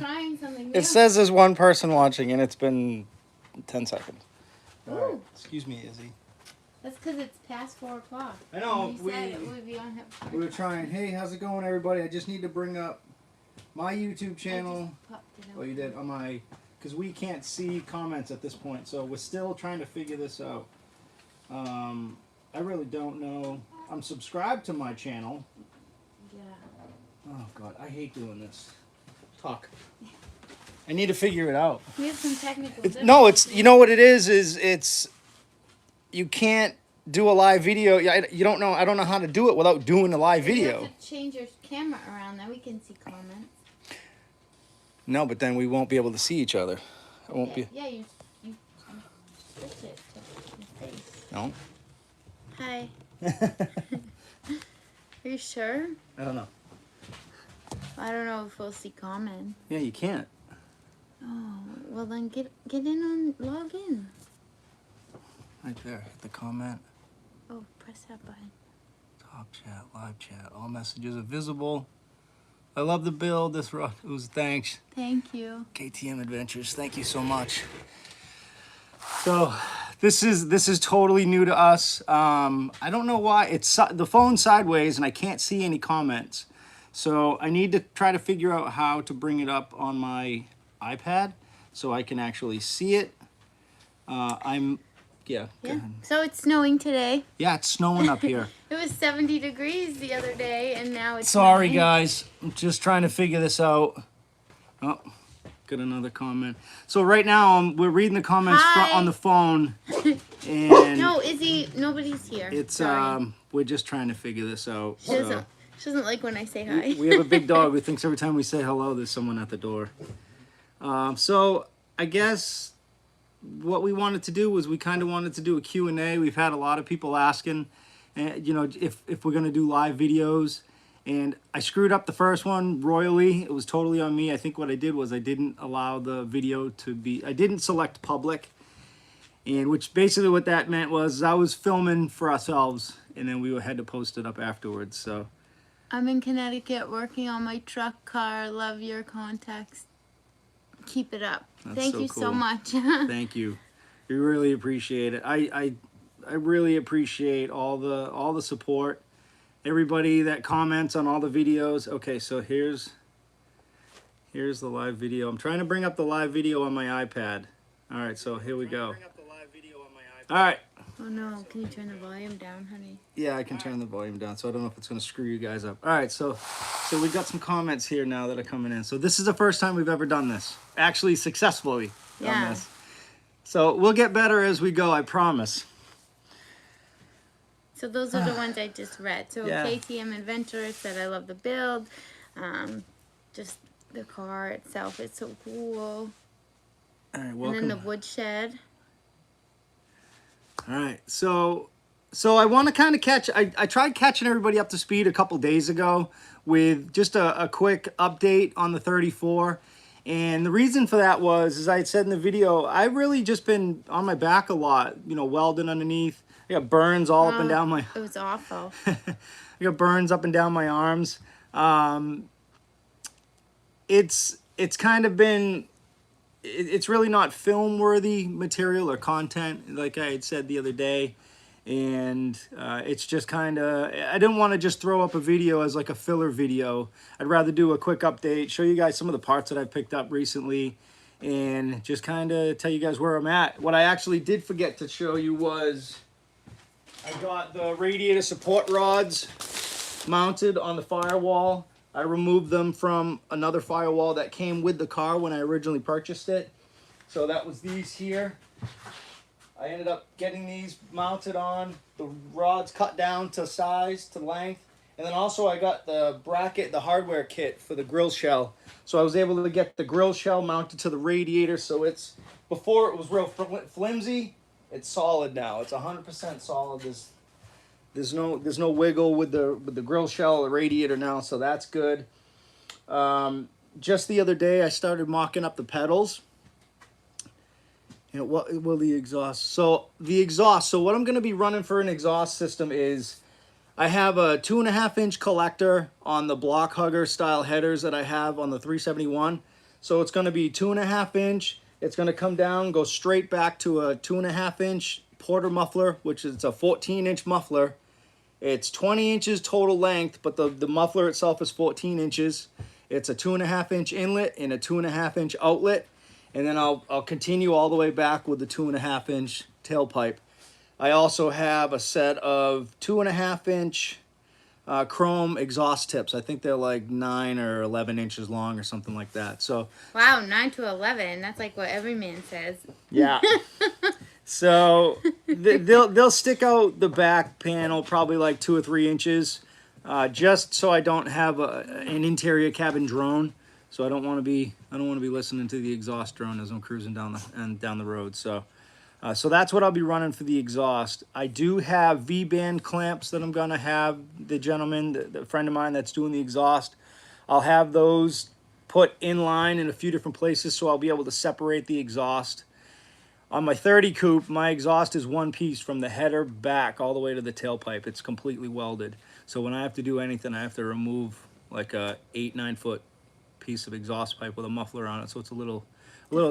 trying something new. It says there's one person watching, and it's been 10 seconds. Ooh. All right. Excuse me, Izzy. That's because it's past 4 o'clock. I know. We said it would be on him. We were trying. Hey, how's it going, everybody? I just need to bring up my YouTube channel. Oh, you did? On my... Because we can't see comments at this point, so we're still trying to figure this out. I really don't know. I'm subscribed to my channel. Yeah. Oh, God. I hate doing this. Talk. I need to figure it out. We have some technical difficulties. No, it's... You know what it is it's... You can't do a live video. You don't know. I don't know how to do it without doing a live video. You have to change your camera around, then we can see comments. No, but then we won't be able to see each other. It won't be... Yeah, you switch it to your face. No. Hi. Are you sure? I don't know. I don't know if we'll see comments. Yeah, you can't. Oh, well then get in and log in. Right there. Hit the comment. Oh, press that button. Top chat, live chat. All messages are visible. I love the build. This was thanks. Thank you. KTM Adventures. Thank you so much. So this is totally new to us. I don't know why it's the phone's sideways and I can't see any comments. So I need to try to figure out how to bring it up on my iPad so I can actually see it. Yeah. So it's snowing today. Yeah, it's snowing up here. It was 70 degrees the other day, and now it's Sorry, snowing. guys. I'm just trying to figure this out. Oh, got another comment. So right now, we're reading the comments on the phone. And no, Izzy, nobody's here. It's Sorry. we're just trying to figure this out. She doesn't like when I say hi. We have a big dog who thinks every time we say hello, there's someone at the door. So I guess what we wanted to do was we kind of wanted to do a Q&A. We've had a lot of people asking, you know, if we're going to do live videos. And I screwed up the first one royally. It was totally on me. I think what I did was I didn't allow the video to be... I didn't select public. And which basically what that meant was I was filming for ourselves. And then we had to post it up afterwards, so... I'm in Connecticut working on my truck car. Love your contacts. Keep it up. Thank you so much. Thank you. We really appreciate it. I really appreciate all the support. Everybody that comments on all the videos. Okay, so here's the live video. I'm trying to bring up the live video on my iPad. All right, so here we go. All right. Oh no, can you turn the volume down, honey? Yeah, I can turn the volume down, so I don't know if it's going to screw you guys up. All right, so we've got some comments here now that are coming in. So this is the first time we've ever done this. Actually, successfully done this. So we'll get better as we go, I promise. So those are the ones I just read. So Yeah. KTM Adventure said, I love the build. Just the car itself is so cool. All right, welcome. And then the woodshed. All right, so I want to kind of catch, I tried catching everybody up to speed a couple days ago with just a quick update on the 34. And the reason for that was, as I had said in the video, I've really just been on my back a lot, you know, welding underneath. I got burns all up and down my... It was awful. I got burns up and down my arms. It's kind of been... It's really not film-worthy material or content, like I had said the other day. And it's just kind of... I didn't want to just throw up a video as like a filler video. I'd rather do a quick update, show you guys some of the parts that I've picked up recently, and just kind of tell you guys where I'm at. What I actually did forget to show you was... I got the radiator support rods mounted on the firewall. I removed them from another firewall that came with the car when I originally purchased it. So that was these here. I ended up getting these mounted on, the rods cut down to size, to length. And then also I got the bracket, the hardware kit for the grill shell. So I was able to get the grill shell mounted to the radiator. So it's, before it was real flimsy. It's solid now. It's 100% solid. There's no wiggle with the grill shell or radiator now, so that's good. Just the other day, I started mocking up the pedals. And what will the exhaust? So the exhaust. So what I'm going to be running for an exhaust system is, I have a 2.5-inch collector on the block hugger style headers that I have on the 371. So it's going to be 2.5 inch. It's going to come down, go straight back to a 2.5 inch Porter muffler, which is a 14-inch muffler. It's 20 inches total length, but the muffler itself is 14 inches. It's a 2.5 inch inlet and a 2.5 inch outlet. And then I'll continue all the way back with the 2.5 inch tailpipe. I also have a set of 2.5 inch chrome exhaust tips. I think they're like 9 or 11 inches long or something like that. So wow, 9 to 11. That's like what every man says. yeah. So they'll stick out the back panel probably like 2 or 3 inches, just so I don't have an interior cabin drone. So I don't want to be listening to the exhaust drone as I'm cruising down the road. So that's what I'll be running for the exhaust. I do have V-band clamps that I'm gonna have the gentleman, the friend of mine that's doing the exhaust. I'll have those put in line in a few different places, so I'll be able to separate the exhaust. On my 30 coupe, my exhaust is one piece from the header back all the way to the tailpipe. It's completely welded. So when I have to do anything, I have to remove like a 8-9 foot piece of exhaust pipe with a muffler on it. So it's a little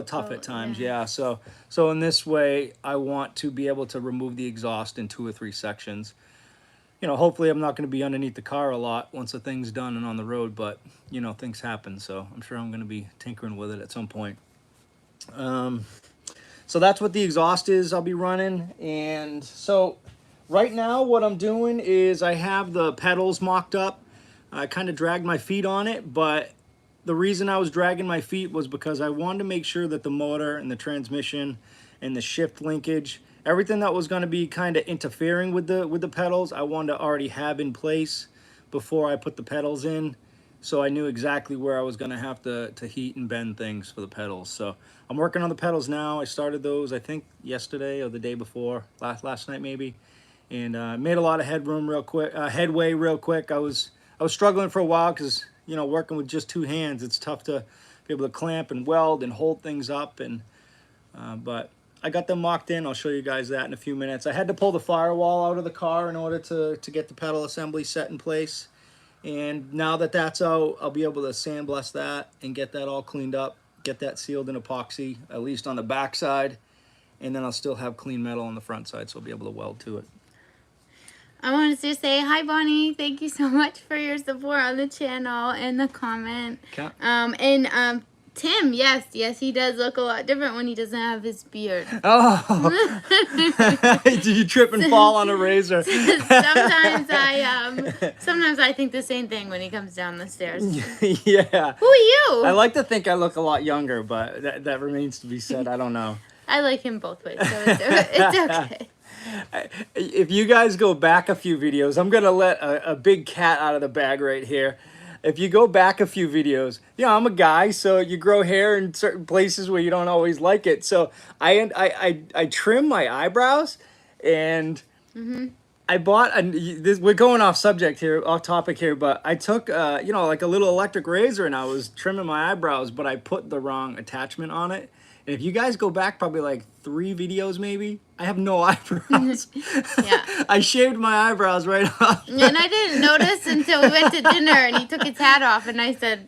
tough at times. Yeah. So in this way, I want to be able to remove the exhaust in 2 or 3 sections. You know, hopefully I'm not going to be underneath the car a lot once the thing's done and on the road, but you know, things happen. So I'm sure I'm going to be tinkering with it at some point. So that's what the exhaust is I'll be running. And so right now what I'm doing is I have the pedals mocked up. I kind of dragged my feet on it, but the reason I was dragging my feet was because I wanted to make sure that the motor and the transmission and the shift linkage, everything that was going to be kind of interfering with the pedals, I wanted to already have in place before I put the pedals in. So I knew exactly where I was going to have to heat and bend things for the pedals. So I'm working on the pedals now. I started those, I think, yesterday or the day before, last night maybe, and made a lot of headway real quick. I was struggling for a while because, you know, working with just 2 hands, it's tough to be able to clamp and weld and hold things up. And but I got them mocked in. I'll show you guys that in a few minutes. I had to pull the firewall out of the car in order to get the pedal assembly set in place. And now that that's out, I'll be able to sandblast that and get that all cleaned up, get that sealed in epoxy, at least on the back side. And then I'll still have clean metal on the front side, so I'll be able to weld to it. I wanted to say hi, Bonnie. Thank you so much for your support on the channel and the comment. Tim, yes, he does look a lot different when he doesn't have his beard. Oh, did you trip and fall on a razor? Sometimes I think the same thing when he comes down the stairs. Yeah. Who are you? I like to think I look a lot younger, but that remains to be said. I don't know. I like him both ways, so it's okay. If you guys go back a few videos, I'm going to let a big cat out of the bag right here. If you go back a few videos, I'm a guy, so you grow hair in certain places where you don't always like it. So I trim my eyebrows, and I bought we're going off topic here, but I took like a little electric razor, and I was trimming my eyebrows, but I put the wrong attachment on it. And if you guys go back probably like 3 videos maybe, I have no eyebrows. Yeah. I shaved my eyebrows right off. And I didn't notice until we went to dinner and he took his hat off and I said,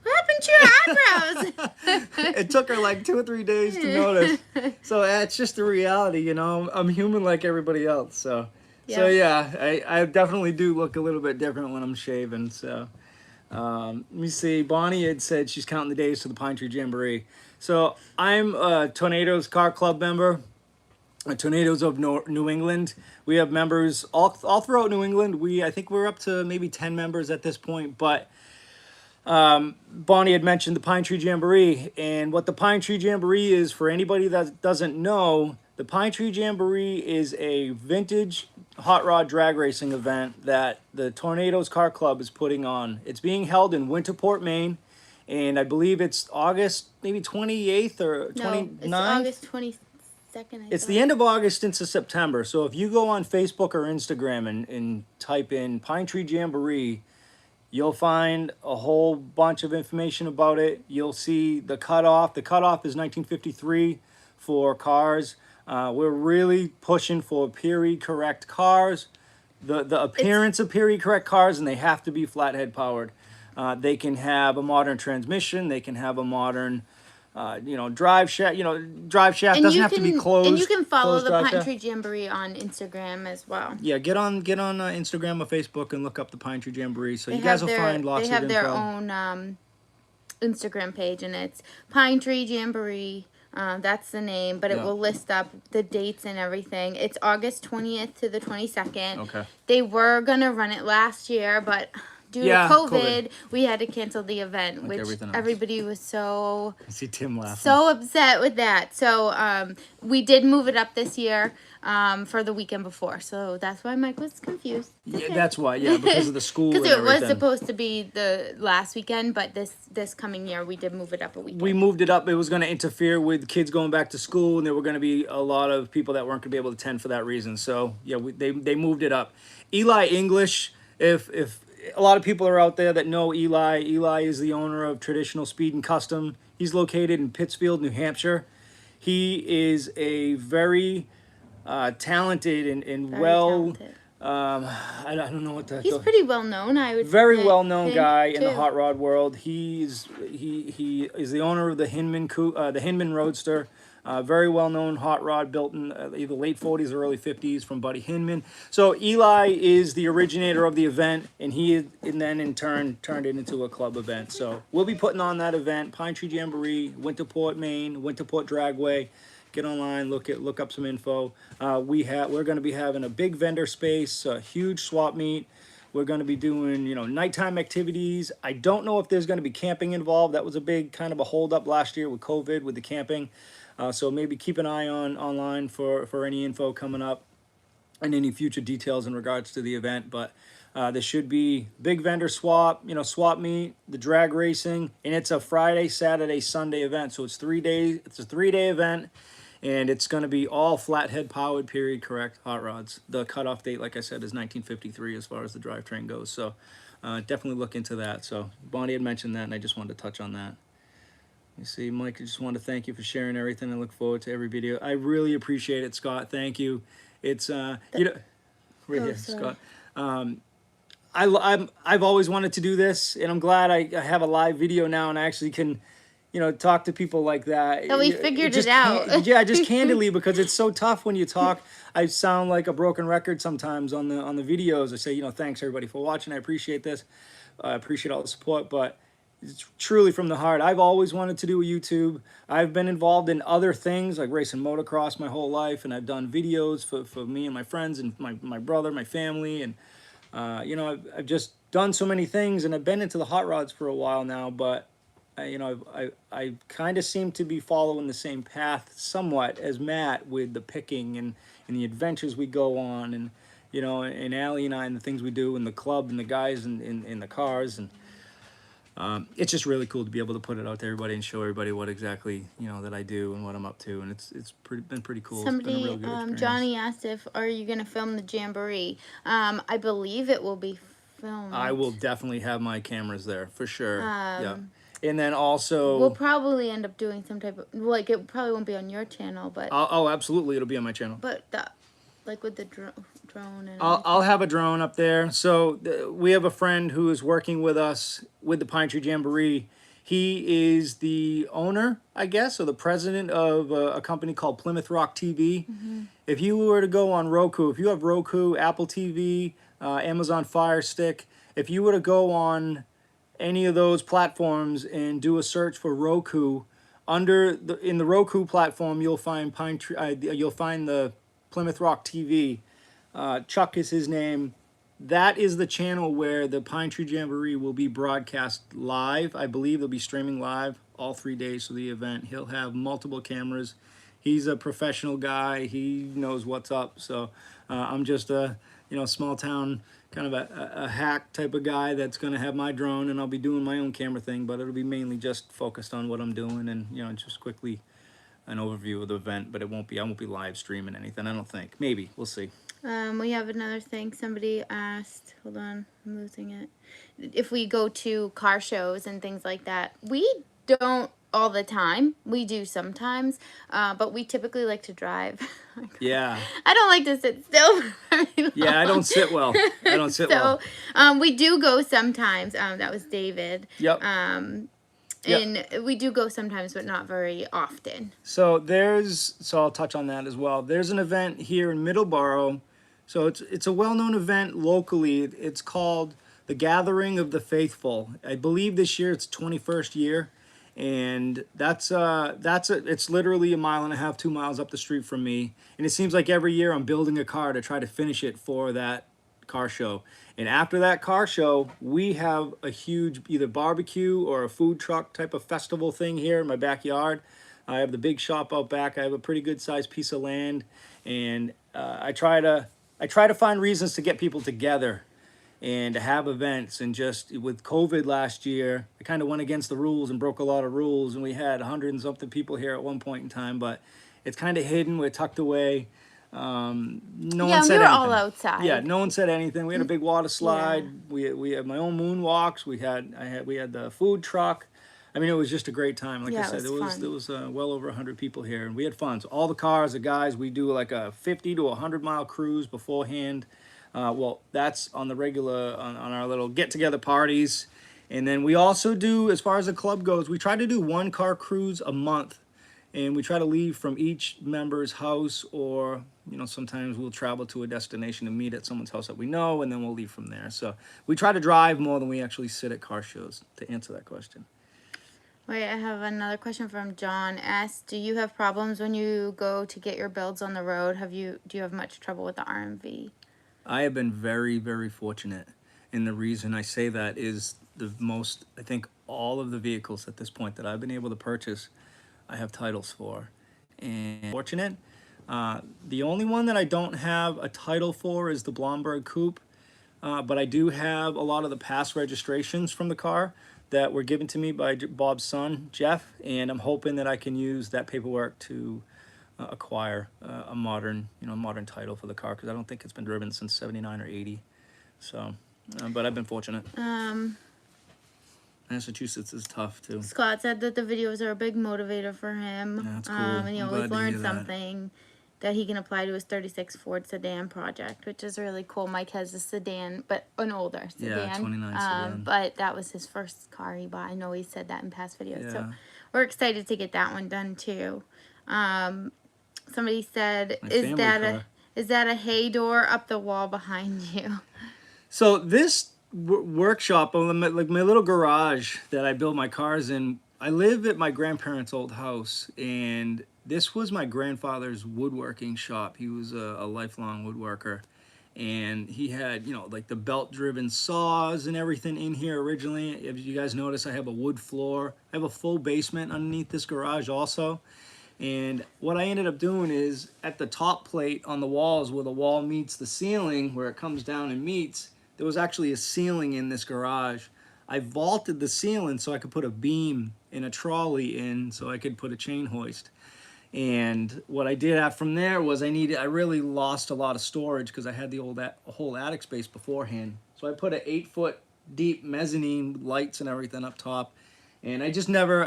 "What happened to your eyebrows?" It took her like 2 or 3 days to notice. So it's just the reality, I'm human like everybody else. So I definitely do look a little bit different when I'm shaving. So let me see. Bonnie had said she's counting the days to the Pine Tree Jamboree. So I'm a Tornadoes Car Club member, Tornadoes of New England. We have members all throughout New England. I think we're up to maybe 10 members at this point. But Bonnie had mentioned the Pine Tree Jamboree. And what the Pine Tree Jamboree is, for anybody that doesn't know, the Pine Tree Jamboree is a vintage hot rod drag racing event that the Tornadoes Car Club is putting on. It's being held in Winterport, Maine. And I believe it's August, maybe 28th or 29th. No, it's August 22nd. It's the end of August into September. So if you go on Facebook or Instagram and type in Pine Tree Jamboree, you'll find a whole bunch of information about it. You'll see the cutoff. The cutoff is 1953 for cars. We're really pushing for period correct cars. The appearance of period correct cars, and they have to be flathead powered. They can have a modern transmission. They can have a modern, drive shaft. Drive shaft doesn't have to be closed. And you can follow the Pine shaft. Tree Jamboree on Instagram as well. Yeah, get on Instagram or Facebook and look up the Pine Tree Jamboree. So you guys will find lots of info. They have their own Instagram page, and it's Pine Tree Jamboree. That's the name, but it will list up the dates and everything. It's August 20th to the 22nd. Okay. They were going to run it last year, but due to COVID, we had to cancel the event, which everybody was so... I see Tim laughing. So upset with that. So we did move it up this year for the weekend before. So that's why Mike was confused. Yeah, that's why. Yeah, because of the school. Because it was supposed to be the last weekend, but this coming year we did move it up a weekend. We moved it up. It was going to interfere with kids going back to school, and there were going to be a lot of people that weren't going to be able to attend for that reason. So yeah, they moved it up. Eli English, if a lot of people are out there that know Eli. Eli is the owner of Traditional Speed and Custom. He's located in Pittsfield, New Hampshire. He is a very talented and very talented. I don't know what to... He's pretty well known, I would say. Very well known guy in the hot rod world. He is the owner of the Hinman Coupe, the Hinman Roadster. Very well known hot rod built in either late 40s or early 50s from Buddy Hinman. So Eli is the originator of the event, and then in turn turned it into a club event. So we'll be putting on that event, Pine Tree Jamboree, Winterport, Maine, Winterport Dragway. Get online, look up some info. We're going to be having a big vendor space, a huge swap meet. We're going to be doing, nighttime activities. I don't know if there's going to be camping involved. That was a big kind of a holdup last year with COVID, with the camping. So maybe keep an eye online for any info coming up and any future details in regards to the event. But there should be big vendor swap, swap meet, the drag racing, and it's a Friday, Saturday, Sunday event. So it's 3 days. It's a 3-day event. And it's going to be all flathead powered, period, correct, hot rods. The cutoff date, like I said, is 1953 as far as the drivetrain goes. So definitely look into that. So Bonnie had mentioned that, and I just wanted to touch on that. You see, Mike, I just want to thank you for sharing everything. I look forward to every video. I really appreciate it, Scott. Thank you. It's, right here, Scott. I've always wanted to do this, and I'm glad I have a live video now, and I actually can... talk to people like that. So we figured it out. Yeah, just candidly, because it's so tough when you talk. I sound like a broken record sometimes on the videos. I say, thanks everybody for watching. I appreciate this. I appreciate all the support, but it's truly from the heart. I've always wanted to do a YouTube. I've been involved in other things like racing motocross my whole life, and I've done videos for me and my friends and my brother, my family, and I've just done so many things, and I've been into the hot rods for a while now, but I kind of seem to be following the same path somewhat as Matt with the picking and the adventures we go on, and and Alli and I and the things we do in the club and the guys in the cars, and it's just really cool to be able to put it out to everybody and show everybody what exactly that I do and what I'm up to, and it's been pretty cool. Somebody, it's been a real good experience. Johnny asked are you gonna film the Jamboree? I believe it will be filmed. I will definitely have my cameras there for sure. Yeah. And then also... We'll probably end up doing some type of... it probably won't be on your channel, but... Oh, absolutely. It'll be on my channel. But, with the drone and... I'll have a drone up there. So, we have a friend who is working with us with the Pine Tree Jamboree. He is the owner, I guess, or the president of a company called Plymouth Rock TV. Mm-hmm. If you were to go on Roku, if you have Roku, Apple TV, Amazon Fire Stick, if you were to go on... any of those platforms and do a search for Roku, in the Roku platform you'll find the Plymouth Rock TV. Chuck is his name. That is the channel where the Pine Tree Jamboree will be broadcast live. I believe they'll be streaming live all 3 days of the event. He'll have multiple cameras. He's a professional guy. He knows what's up. So I'm just a small town kind of a hack type of guy that's going to have my drone, and I'll be doing my own camera thing, but it'll be mainly just focused on what I'm doing, and just quickly an overview of the event. But I won't be live streaming anything, I don't think. Maybe we'll see. We have another thing. Somebody asked, hold on, I'm losing it, if we go to car shows and things like that. We don't all the time. We do sometimes, but we typically like to drive. Yeah. I don't like to sit still for very long. Yeah, I don't sit well. I don't sit well. We do go sometimes. That was David. Yep. And we do go sometimes, but not very often. So I'll touch on that as well. There's an event here in Middleborough. So it's a well-known event locally. It's called the Gathering of the Faithful. I believe this year it's 21st year. And it's literally 1.5 miles, 2 miles up the street from me. And it seems like every year I'm building a car to try to finish it for that car show. And after that car show, we have a huge either barbecue or a food truck type of festival thing here in my backyard. I have the big shop out back. I have a pretty good sized piece of land, and I try to find reasons to get people together and to have events. And just with COVID last year, I kind of went against the rules and broke a lot of rules, and we had 100 and something people here at one point in time, but it's kind of hidden. We're tucked away. No one said we were anything. all outside. Yeah, no one said anything. We had a big water slide. Yeah. We had my own moonwalks. We had the food truck. I mean, it was just a great time. Like I said, there was well over 100 people here, and we had fun. So all the cars, the guys, we do like a 50 to 100 mile cruise beforehand. Well, that's on the regular on our little get together parties, and then we also do, as far as the club goes, we try to do 1 car cruise a month. And we try to leave from each member's house, or, sometimes we'll travel to a destination and meet at someone's house that we know, and then we'll leave from there. So we try to drive more than we actually sit at car shows, to answer that question. Wait, I have another question from John S. Do you have problems when you go to get your builds on the road? Do you have much trouble with the RMV? I have been very, very fortunate. And the reason I say that is I think all of the vehicles at this point that I've been able to purchase, I have titles for, and fortunate. The only one that I don't have a title for is the Blomberg Coupe, but I do have a lot of the past registrations from the car that were given to me by Bob's son, Jeff, and I'm hoping that I can use that paperwork to acquire a modern title for the car, because I don't think it's been driven since 79 or 80. So, but I've been fortunate. Massachusetts is tough too. Scott said that the videos are a big motivator for him. That's cool. And he always learned something that he can apply to his 36 Ford sedan project, which is really cool. Mike has a sedan, but an older sedan. Yeah, 29 sedan. But that was his first car he bought. I know he said that in past videos. Yeah. So we're excited to get that one done too. Somebody said, is that a hay door up the wall behind you? So this workshop, like my little garage that I build my cars in, I live at my grandparents' old house, and this was my grandfather's woodworking shop. He was a lifelong woodworker, and he had, like the belt-driven saws and everything in here originally. If you guys notice, I have a wood floor. I have a full basement underneath this garage also. And what I ended up doing is, at the top plate on the walls where the wall meets the ceiling, where it comes down and meets, there was actually a ceiling in this garage. I vaulted the ceiling so I could put a beam and a trolley in, so I could put a chain hoist. And what I did from there was I really lost a lot of storage, because I had the whole attic space beforehand. So I put an 8-foot deep mezzanine, lights and everything up top. And I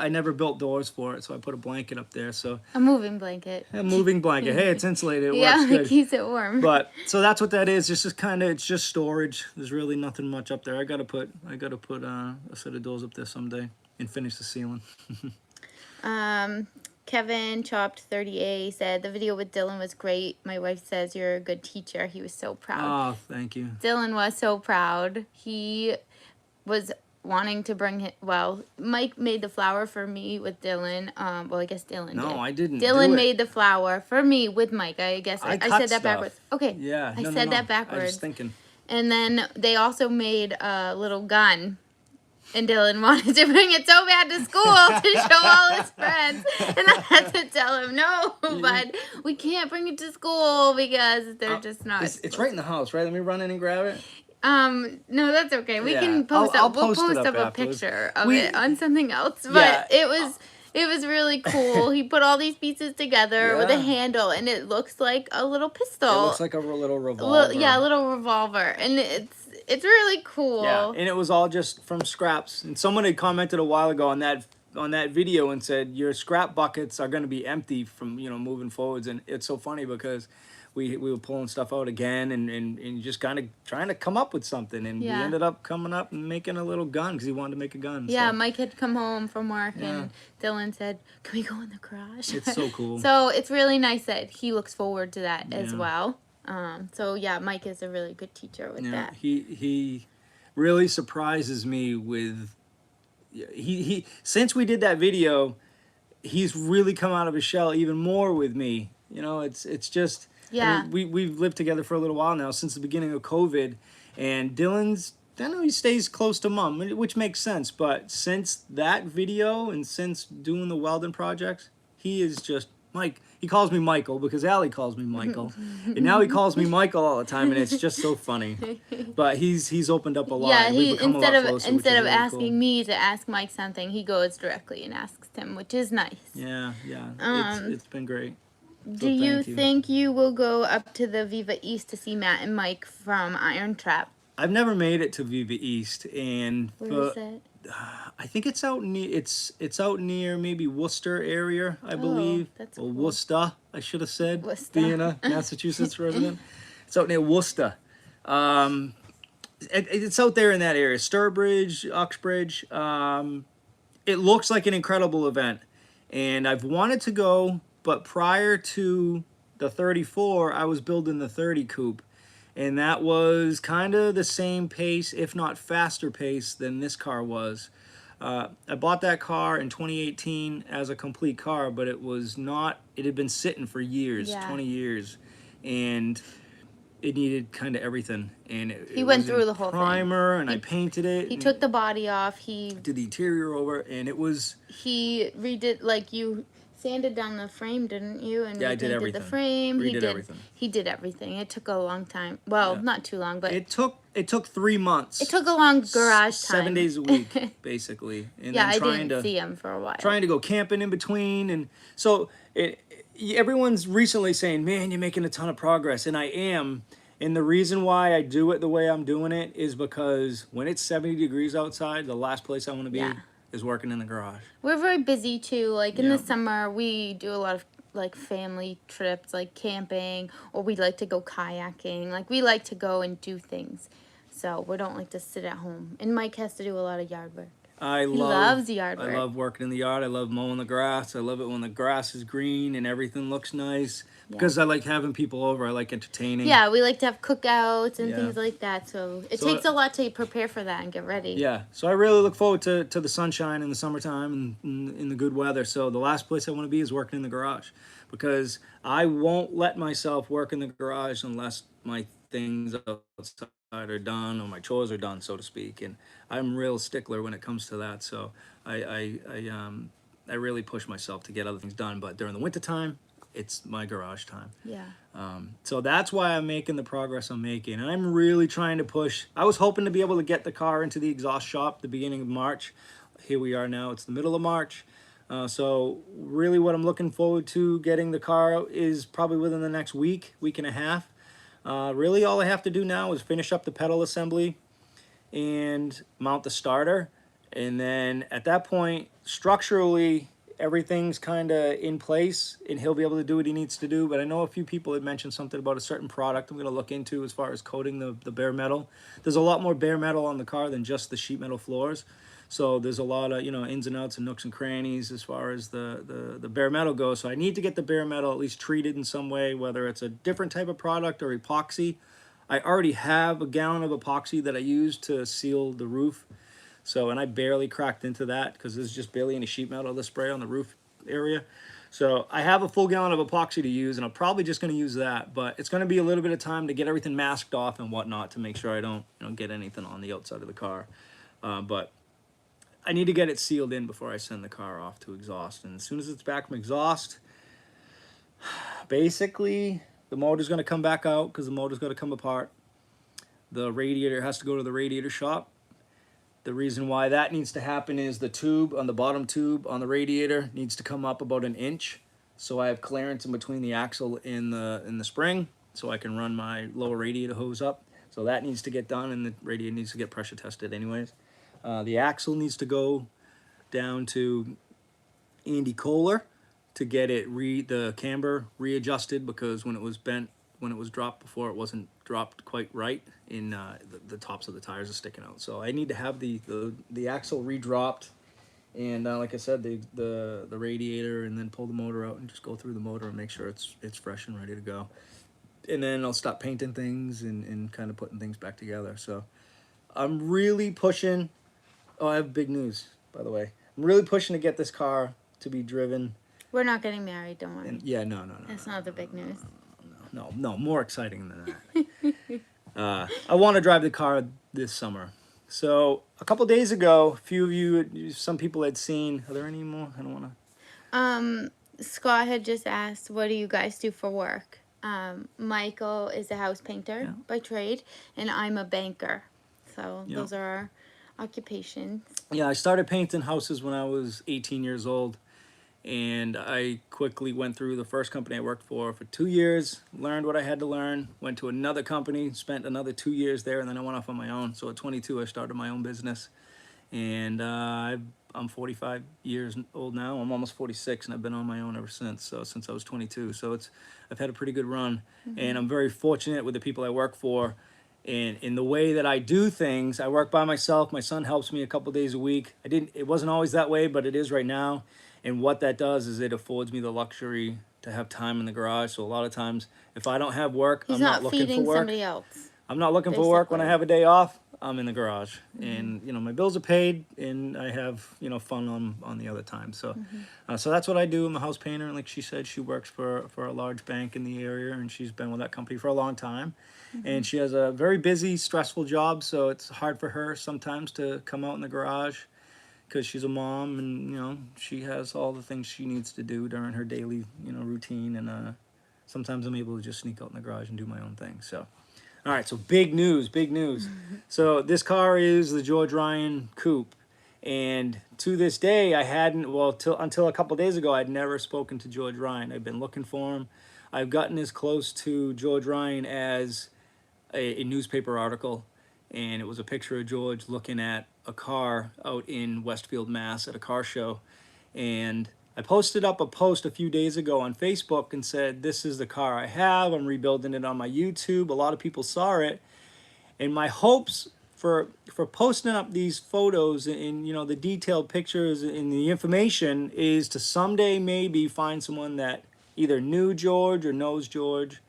never built doors for it, so I put a blanket up there. So a moving blanket. A moving blanket. Hey, it's insulated. It works good. It keeps it warm. But so that's what that is. It's just storage. There's really nothing much up there. I gotta put a set of doors up there someday and finish the ceiling. Kevin Chopped 30A said the video with Dylan was great. My wife says you're a good teacher. He was so proud. Oh, thank you. Dylan was so proud. He was wanting to bring it. Well, Mike made the flower for me with Dylan. Well, I guess Dylan did. No, I didn't. Dylan made the flower for me with Mike. I guess I said that backwards. Okay. Yeah. I said that backwards. I was thinking. And then they also made a little gun. And Dylan wanted to bring it so bad to school to show all his friends. And I had to tell him, no, but we can't bring it to school because they're just not. It's right in the house, right? Let me run in and grab it. No, that's okay. We can post up. We'll post up a picture of it on something else. But it was really cool. He put all these pieces together with a handle, and it looks like a little pistol. It looks like a little revolver. A little revolver, and it's really cool. Yeah, and it was all just from scraps. And someone had commented a while ago on that on that video and said your scrap buckets are going to be empty from moving forwards. And it's so funny because we were pulling stuff out again and just kind of trying to come up with something, and we Yeah. ended up coming up and making a little gun because he wanted to make a gun. Yeah, so. Mike had come home from work Yeah. and Dylan said, "Can we go in the garage?" It's so cool. So it's really nice that he looks forward to that as Yeah. well. So yeah, Mike is a really good teacher with that. He really surprises me with he since we did that video, he's really come out of his shell even more with me. It's just Yeah. we've lived together for a little while now, since the beginning of COVID, and I know he stays close to mom, which makes sense, but since that video and since doing the welding projects, he is just Mike. He calls me Michael because Alli calls me Michael, and now he calls me Michael all the time, and it's just so funny. But he's opened up a lot. Yeah, and he we've become a lot closer, which instead is of really asking cool. me to ask Mike something, he goes directly and asks him, which is nice. Yeah. It's been great. Do you think you will go up to the Viva East to see Matt and Mike from Iron Trap? I've never made it to Viva East, and Where is it? I think it's out near out near maybe Worcester area, I believe. That's or cool. Worcester, I should have said, Worcester. being a Massachusetts resident. It's out near Worcester. It's out there in that area, Sturbridge, Uxbridge. It looks like an incredible event, and I've wanted to go, but prior to the 34, I was building the 30 Coupe. And that was kind of the same pace, if not faster pace, than this car was. I bought that car in 2018 as a complete car, but it was not, it had been sitting for years, Yeah. 20 years. And it needed kind of everything. And He it went was through in the whole thing. primer, and I painted it. He and took the body off. He did the interior over, and it was... He redid, like, you sanded down the frame, didn't you? And Yeah, I did repainted everything. the frame. Redid everything. He did everything. It took a long time. Well, Yeah. not too long, but It took 3 months. it took a long garage time. 7 days a week, basically. And Yeah, then I trying didn't to see him for a while. trying to go camping in between, and so everyone's recently saying, man, you're making a ton of progress, and I am. And the reason why I do it the way I'm doing it is because when it's 70 degrees outside, the last place I want to be Yeah. is working in the garage. We're very busy too. Like in Yeah. the summer, we do a lot of like family trips, like camping, or we like to go kayaking. Like we like to go and do things. So we don't like to sit at home. And Mike has to do a lot of yard work. He loves yard work. I love working in the yard. I love mowing the grass. I love it when the grass is green and everything looks nice. Because I like having people over. I like entertaining. Yeah, we like to have cookouts and Yeah. things like that. So it So takes a lot to prepare for that and get ready. Yeah, so I really look forward to the sunshine in the summertime and in the good weather. So the last place I want to be is working in the garage, because I won't let myself work in the garage unless my things outside are done or my chores are done, so to speak. And I'm real stickler when it comes to that. So I really push myself to get other things done. But during the wintertime, it's my garage time. Yeah. So that's why I'm making the progress I'm making. And I'm really trying to push. I was hoping to be able to get the car into the exhaust shop the beginning of March. Here we are now. It's the middle of March. So really what I'm looking forward to getting the car is probably within the next week and a half. Really all I have to do now is finish up the pedal assembly and mount the starter. And then at that point, structurally, everything's kind of in place, and he'll be able to do what he needs to do. But I know a few people had mentioned something about a certain product I'm going to look into as far as coating the bare metal. There's a lot more bare metal on the car than just the sheet metal floors. So there's a lot of, ins and outs and nooks and crannies as far as the bare metal goes. So I need to get the bare metal at least treated in some way, whether it's a different type of product or epoxy. I already have a gallon of epoxy that I use to seal the roof. So, and I barely cracked into that because there's just barely any sheet metal to spray on the roof area. So I have a full gallon of epoxy to use, and I'm probably just going to use that. But it's going to be a little bit of time to get everything masked off and whatnot to make sure I don't get anything on the outside of the car. But I need to get it sealed in before I send the car off to exhaust. And as soon as it's back from exhaust, basically the motor's going to come back out because the motor's going to come apart. The radiator has to go to the radiator shop. The reason why that needs to happen is the tube on the bottom tube on the radiator needs to come up about 1 inch. So I have clearance in between the axle and the spring, so I can run my lower radiator hose up. So that needs to get done, and the radiator needs to get pressure tested anyways. The axle needs to go down to Andy Kohler to get it the camber readjusted, because when it was bent, when it was dropped before, it wasn't dropped quite right, in the tops of the tires are sticking out. So I need to have the axle re-dropped, and like I said, the radiator, and then pull the motor out and just go through the motor and make sure it's fresh and ready to go. And then I'll stop painting things and kind of putting things back together. So I'm really pushing. Oh, I have big news, by the way. I'm really pushing to get this car to be driven. We're not getting married, don't worry. And yeah, no. That's not the big news. No, more exciting than that. I want to drive the car this summer. So a couple days ago, a few of you, some people had seen. Are there any more? I don't want to. Scott had just asked, what do you guys do for work? Michael is a house painter by trade, and I'm a banker. So those are our occupations. Yeah, I started painting houses when I was 18 years old. And I quickly went through the first company I worked for 2 years, learned what I had to learn, went to another company, spent another 2 years there, and then I went off on my own. So at 22, I started my own business. And I'm 45 years old now. I'm almost 46, and I've been on my own ever since. So since I was 22. So I've had a pretty good run. And I'm very fortunate with the people I work for. And in the way that I do things, I work by myself. My son helps me a couple days a week. It wasn't always that way, but it is right now. And what that does is it affords me the luxury to have time in the garage. So a lot of times, if I don't have work, I'm not looking for work. Somebody else. I'm not looking for work when I have a day off. I'm in the garage, and my bills are paid, and I have fun on the other time. So, so that's what I do. I'm a house painter, and like she said, she works for a large bank in the area, and she's been with that company for a long time. And she has a very busy, stressful job, so it's hard for her sometimes to come out in the garage, because she's a mom, and she has all the things she needs to do during her daily routine, and sometimes I'm able to just sneak out in the garage and do my own thing. So all right, so big news. So this car is the George Ryan Coupe, and to this day I hadn't, until a couple days ago, I'd never spoken to George Ryan. I've been looking for him. I've gotten as close to George Ryan as a newspaper article, and it was a picture of George looking at a car out in Westfield, Mass. At a car show. And I posted up a post a few days ago on Facebook and said, this is the car I have. I'm rebuilding it on my YouTube. A lot of people saw it. And my hopes for posting up these photos and the detailed pictures and the information is to someday maybe find someone that either knew George or knows George.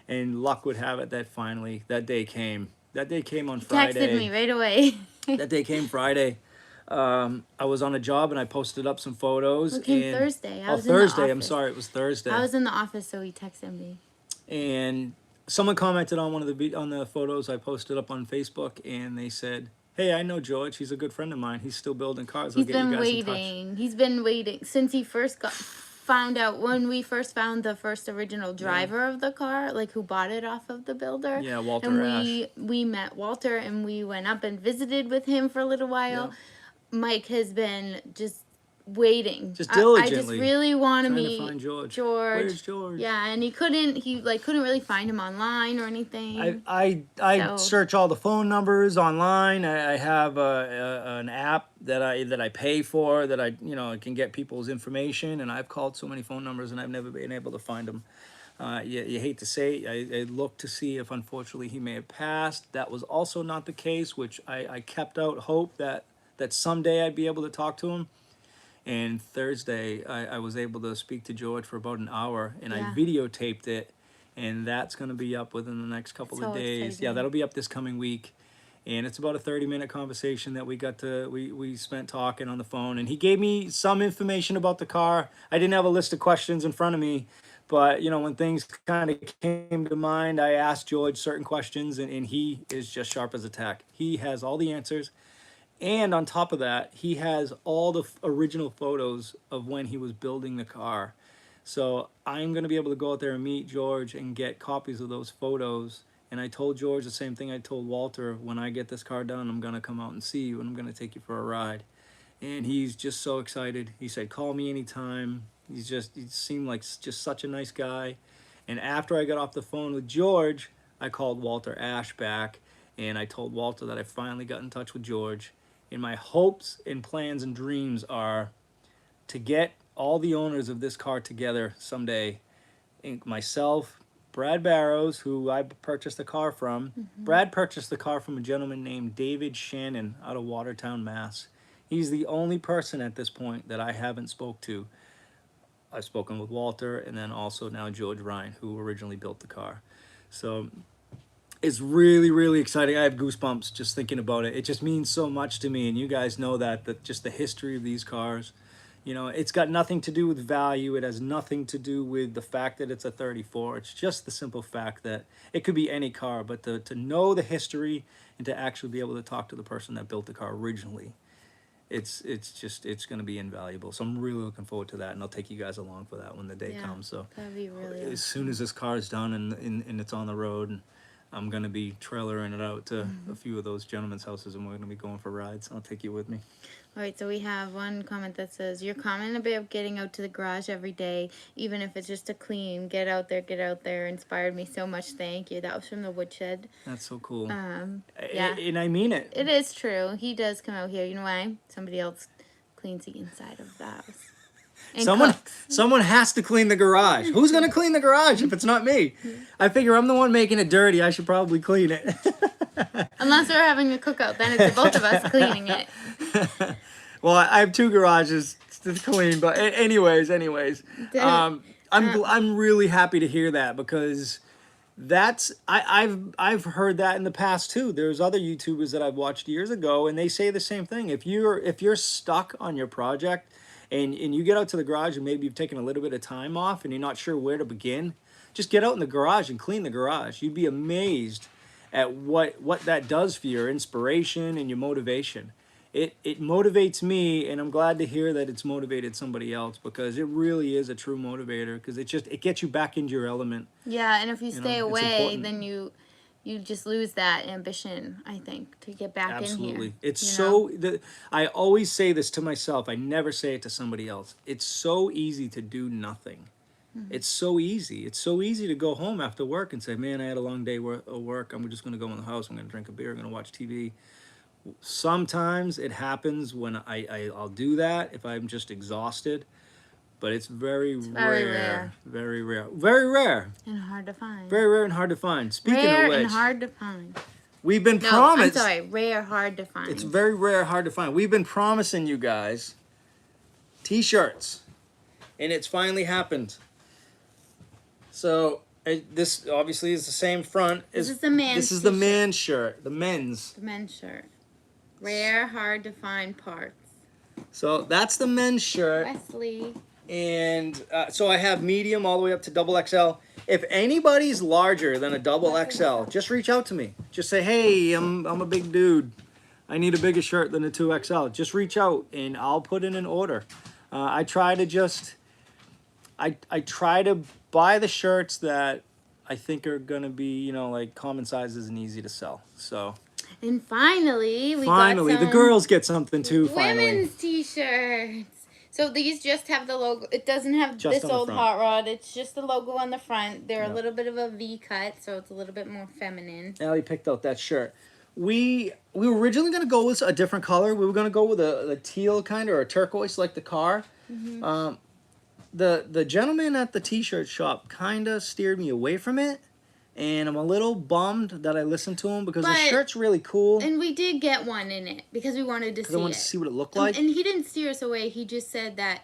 And luck would have it that finally that day came. That day came on Friday. Texted me right away. That day came Friday. I was on a job and I posted up some photos. It came Thursday. Thursday. I'm sorry, it was Thursday. I was in the office, so he texted me. And someone commented on one of the photos I posted up on Facebook, and they said, "Hey, I know George. He's a good friend of mine. He's still building cars. I'll get you guys in touch." He's been waiting since he first found out, when we first found the first original driver of the car, like who bought it off of the builder. Yeah, Walter Ash. And we met Walter, and we went up and visited with him for a little while. Yeah. Mike has been just waiting. Just diligently. I just really want to meet George. Where's George? Yeah, and he couldn't really find him online or anything. I search all the phone numbers online. I have an app that I pay for, that I can get people's information, and I've called so many phone numbers and I've never been able to find them. You hate to say, I looked to see if unfortunately he may have passed. That was also not the case, which I kept out hope that someday I'd be able to talk to him. And Thursday, I was able to speak to George for about an hour, and I videotaped it, and that's going to be up within the next couple of days. Exciting. Yeah, that'll be up this coming week, and it's about a 30-minute conversation that we spent talking on the phone, and he gave me some information about the car. I didn't have a list of questions in front of me, but when things kind of came to mind, I asked George certain questions, and he is just sharp as a tack. He has all the answers. And on top of that, he has all the original photos of when he was building the car. So I'm going to be able to go out there and meet George and get copies of those photos. And I told George the same thing I told Walter: when I get this car done, I'm going to come out and see you, and I'm going to take you for a ride. And he's just so excited. He said, call me anytime. He seemed like just such a nice guy. And after I got off the phone with George, I called Walter Ash back, and I told Walter that I finally got in touch with George. And my hopes and plans and dreams are to get all the owners of this car together someday. Myself, Brad Barrows, who I purchased the car from. Brad purchased the car from a gentleman named David Shannon out of Watertown, Mass. He's the only person at this point that I haven't spoke to. I've spoken with Walter, and then also now George Ryan, who originally built the car. So it's really, really exciting. I have goosebumps just thinking about it. It just means so much to me, and you guys know that just the history of these cars. You know, it's got nothing to do with value. It has nothing to do with the fact that it's a 34. It's just the simple fact that it could be any car, but to know the history and to actually be able to talk to the person that built the car originally, it's going to be invaluable. So I'm really looking forward to that, and I'll take you guys along for that when the day comes. So that'd be really as soon as this car is done and it's on the road, and I'm going to be trailering it out to a few of those gentlemen's houses, and we're going to be going for rides. I'll take you with me. All right, so we have one comment that says, your comment about getting out to the garage every day, even if it's just to clean, get out there, inspired me so much. Thank you. That was from the woodshed. That's so cool. Yeah. And I mean it. It is true. He does come out here. You know why? Somebody else cleans the inside of the house. And someone has to clean the garage. Who's going to clean the garage if it's not me? I figure I'm the one making it dirty. I should probably clean it. Unless we're having a cookout, then it's both of us cleaning it. Well, I have 2 garages to clean, but anyways, I'm really happy to hear that, because I've heard that in the past too. There's other YouTubers that I've watched years ago, and they say the same thing. If you're stuck on your project, and you get out to the garage, and maybe you've taken a little bit of time off and you're not sure where to begin, just get out in the garage and clean the garage. You'd be amazed at what that does for your inspiration and your motivation. It motivates me, and I'm glad to hear that it's motivated somebody else, because it really is a true motivator, because it gets you back into your element. Yeah, and if you stay away, then you just lose that ambition, I think, to get back in here. Absolutely. It's I always say this to myself. I never say it to somebody else. It's so easy to do nothing. It's so easy. It's so easy to go home after work and say, man, I had a long day of work. I'm just going to go in the house. I'm going to drink a beer. I'm going to watch TV. Sometimes it happens when I'll do that if I'm just exhausted. But it's very rare. Very rare. Very rare. And hard to find. Very rare and hard to find. Speaking rare of which, and hard to find. We've been promised. I'm sorry, rare, hard to find. It's very rare, hard to find. We've been promising you guys T-shirts, and it's finally happened. This obviously is the same front. This is the man's. This is the man's shirt. The men's. The men's shirt. Rare, hard to find parts. So that's the men's shirt. Wesley. And so I have medium all the way up to double XL. If anybody's larger than a double XL, just reach out to me. Just say, hey, I'm a big dude. I need a bigger shirt than a 2XL. Just reach out, and I'll put in an order. I try to buy the shirts that I think are going to be, like common sizes and easy to sell. So. And finally, we got some the girls get something too, finally. Women's T-shirts. So these just have the logo. It doesn't have just this old hot rod. It's just the logo on the front. They're a little bit of a V cut, so it's a little bit more feminine. Alli picked out that shirt. We were originally going to go with a different color. We were going to go with a teal kind, or a turquoise like the car. Mm-hmm. The gentleman at the T-shirt shop kind of steered me away from it. And I'm a little bummed that I listened to him, because the shirt's really cool. And we did get one in it because we wanted to see it. I wanted to see what it looked like. And he didn't steer us away. He just said that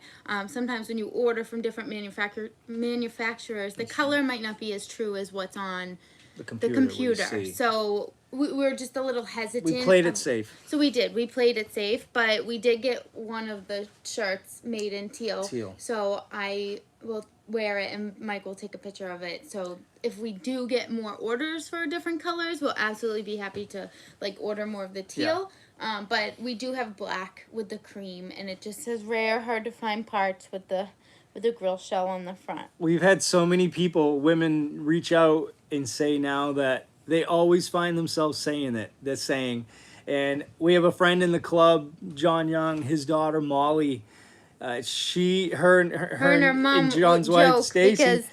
sometimes when you order from different manufacturers, the color might not be as true as what's on the computer. So we were just a little hesitant. We played it safe. So we did. We played it safe, but we did get one of the shirts made in teal. So I will wear it, and Mike will take a picture of it. So if we do get more orders for different colors, we'll absolutely be happy to order more of the teal. Yeah. But we do have black with the cream, and it just says rare, hard to find parts with the grill shell on the front. We've had so many women reach out and say now that they always find themselves saying it. They're saying, and we have a friend in the club, John Young, his daughter Molly. Her and her mom and John's wife Stacy. Because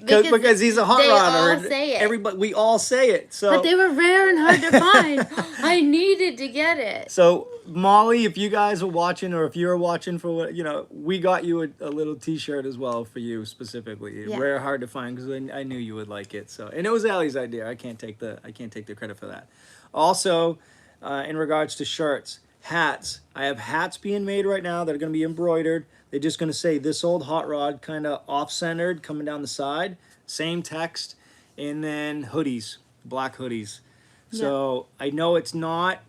because he's a hot they rodder. all say it. Everybody, we all say it. So, but they were rare and hard to find. I needed to get it. So Molly, if you guys are watching, or if you're watching for what we got you a little T-shirt as well for you specifically. Yeah. Rare, hard to find, because I knew you would like it. So, and it was Allie's idea. I can't take the credit for that. Also, in regards to shirts, hats. I have hats being made right now that are going to be embroidered. They're just going to say "This Old Hot Rod," kind of off-centered, coming down the side. Same text, and then hoodies, black hoodies. So I know it's not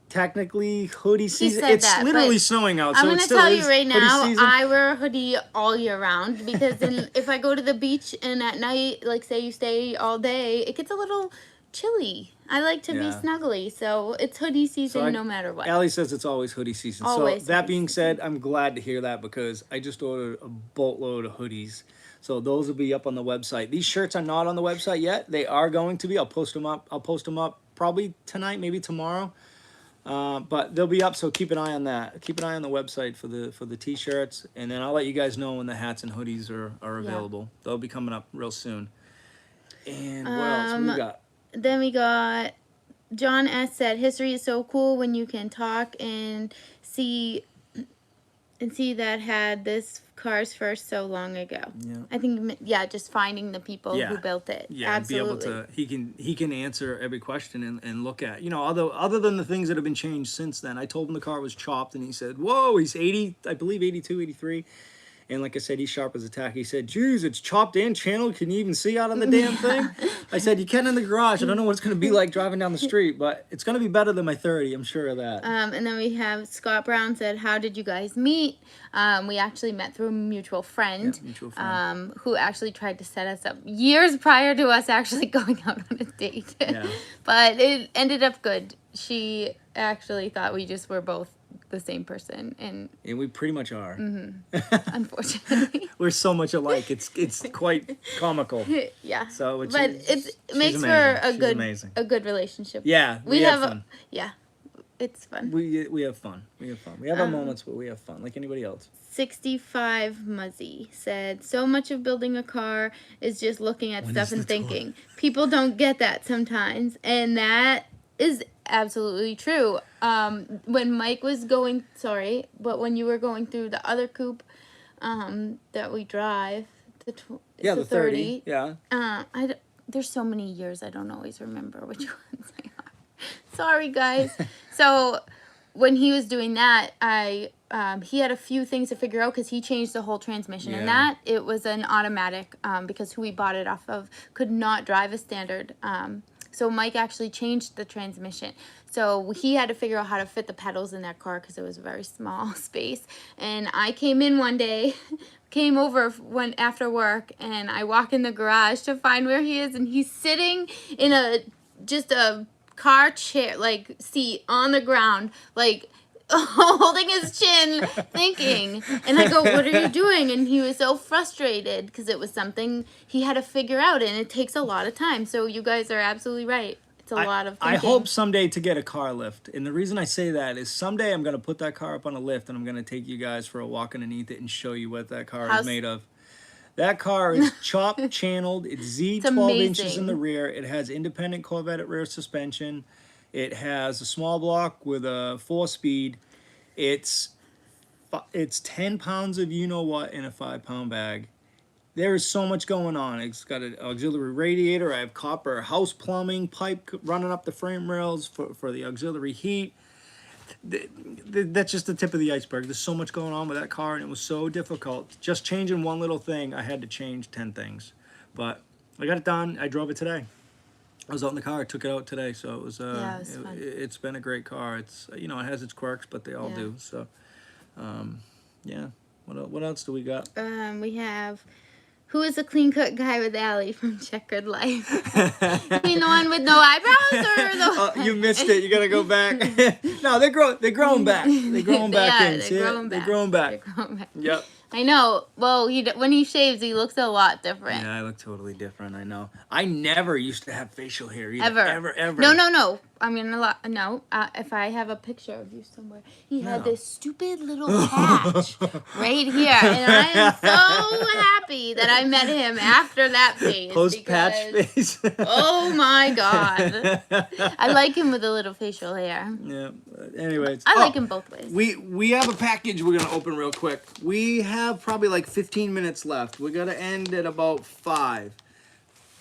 technically hoodie season. It's that, literally snowing out. I'm so going it to still tell is you right hoodie now, season. I wear a hoodie all year round because then if I go to the beach and at night, like say you stay all day, it gets a little chilly. I like to be snuggly, so it's hoodie season no matter what. Allie says it's always hoodie season. Always so that being said, I'm glad to hear that because I just ordered a boatload of hoodies. So those will be up on the website. These shirts are not on the website yet. They are going to be. I'll post them up probably tonight, maybe tomorrow. But they'll be up, so keep an eye on that. Keep an eye on the website for the T-shirts, and then I'll let you guys know when the hats and hoodies are available. They'll be coming up real soon. And what else? What we got? Then we got John S. said, history is so cool when you can talk and see that had this car's first so long ago. Yeah. I think, just finding the people who built it. Yeah, absolutely. Be able to, he can answer every question and look at, other than the things that have been changed since then. I told him the car was chopped, and he said, whoa, he's 80, I believe 82, 83. And like I said, he's sharp as a tack. He said, geez, it's chopped and channeled. Can you even see out on the damn thing? I said, you can in the garage. I don't know what it's going to be like driving down the street, but it's going to be better than my 30. I'm sure of that. And then we have Scott Brown said, how did you guys meet? We actually met through a mutual friend, who actually tried to set us up years prior to us actually going out on a date. But it ended up good. She actually thought we just were both the same person, and we pretty much are. Unfortunately, we're so much alike. It's quite comical. Yeah. So it makes for a good relationship. Yeah, we have fun. It's fun. We have fun. We have our moments, but we have fun like anybody else. 65 Muzzy said, so much of building a car is just looking at stuff and thinking. People don't get that sometimes, and that is absolutely true. When Mike was when you were going through the other coupe that we drive, the 30. Yeah. There's so many years I don't always remember which ones they are. Sorry, guys. So when he was doing that, he had a few things to figure out because he changed the whole transmission. And that, it was an automatic because who we bought it off of could not drive a standard. So Mike actually changed the transmission. So he had to figure out how to fit the pedals in that car because it was a very small space. And I came in one day, after work, and I walk in the garage to find where he is, and he's sitting in a car chair, seat on the ground, holding his chin, thinking. And I go, what are you doing? And he was so frustrated because it was something he had to figure out, and it takes a lot of time. So you guys are absolutely right. It's a lot of thinking. I hope someday to get a car lift. And the reason I say that is someday I'm going to put that car up on a lift, and I'm going to take you guys for a walk underneath it and show you what that car is made of. That car is chopped, channeled. It's Z 12 inches in the rear. It has independent Corvette rear suspension. It has a small block with a 4-speed. It's 10 pounds of you-know-what in a 5-pound bag. There is so much going on. It's got an auxiliary radiator. I have copper house plumbing pipe running up the frame rails for the auxiliary heat. That's just the tip of the iceberg. There's so much going on with that car, and it was so difficult. Just changing one little thing, I had to change 10 things. But I got it done. I drove it today. I was out in the car. I took it out today, so it was. Fun. It's been a great car. It's it has its quirks, but they all do. So, What else do we got? We have. Who is the clean cut guy with Alli from Checkered Life? You mean the one with no eyebrows or the one? You missed it. You gotta go back. No, they're growing back. They're growing back in. They're growing back. Yep. I know. Well, when he shaves, he looks a lot different. Yeah, I look totally different. I know. I never used to have facial hair either. Ever. No. I mean, if I have a picture of you somewhere, he had this stupid little patch right here, and I am so happy happy that I met him after that phase. Post-patch because- phase. Oh my god. I like him with a little facial hair. Yeah. Anyways. I like him both ways. We have a package we're gonna open real quick. We have probably like 15 minutes left. We're gonna end at about 5.